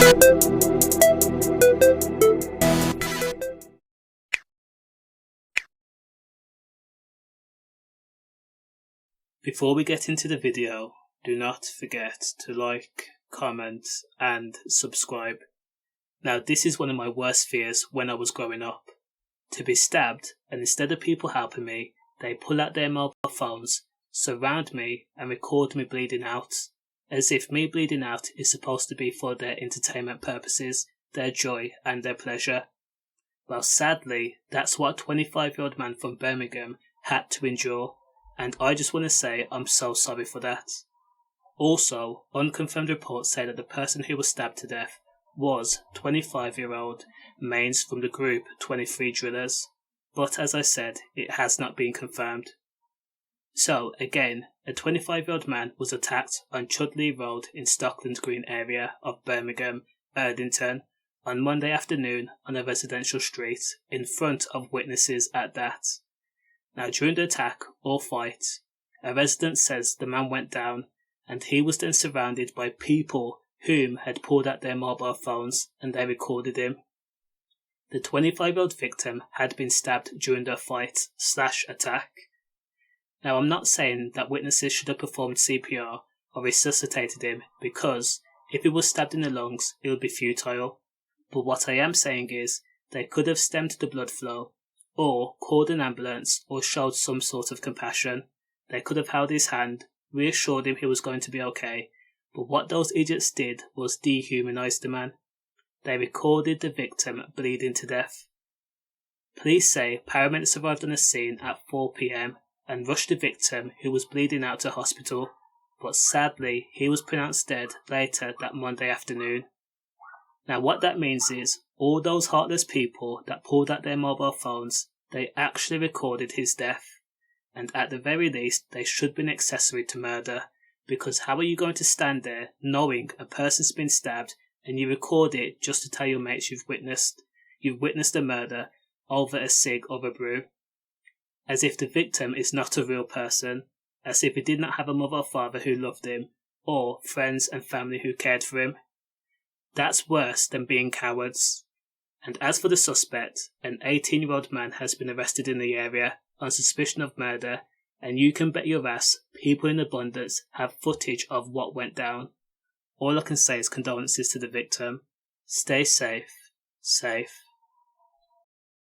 Before we get into the video, do not forget to like, comment and subscribe. Now this is one of my worst fears when I was growing up. To be stabbed, and instead of people helping me, they pull out their mobile phones, surround me and record me bleeding out, as if me bleeding out is supposed to be for their entertainment purposes, their joy and their pleasure. Well, sadly, that's what a 25-year-old man from Birmingham had to endure, and I just want to say I'm so sorry for that. Also, unconfirmed reports say that the person who was stabbed to death was 25-year-old Mainz from the group 23 Drillas, but as I said, it has not been confirmed. So, again, a 25-year-old man was attacked on Chudley Road in Stockland Green area of Birmingham, Edrington, on Monday afternoon on a residential street, in front of witnesses at that. Now, during the attack or fight, a resident says the man went down, and he was then surrounded by people whom had pulled out their mobile phones and they recorded him. The 25-year-old victim had been stabbed during the fight/attack. Now, I'm not saying that witnesses should have performed CPR or resuscitated him, because if he was stabbed in the lungs, it would be futile. But what I am saying is, they could have stemmed the blood flow, or called an ambulance, or showed some sort of compassion. They could have held his hand, reassured him he was going to be okay, but what those idiots did was dehumanize the man. They recorded the victim bleeding to death. Police say paramedics arrived on the scene at 4 p.m. and rushed the victim, who was bleeding out, to hospital, but sadly he was pronounced dead later that Monday afternoon. Now what that means is, all those heartless people that pulled out their mobile phones, they actually recorded his death. And at the very least, they should be an accessory to murder, because how are you going to stand there knowing a person's been stabbed and you record it just to tell your mates you've witnessed a murder over a cig or a brew? As if the victim is not a real person, as if he did not have a mother or father who loved him, or friends and family who cared for him. That's worse than being cowards. And as for the suspect, an 18-year-old man has been arrested in the area on suspicion of murder, and you can bet your ass people in abundance have footage of what went down. All I can say is condolences to the victim. Stay safe.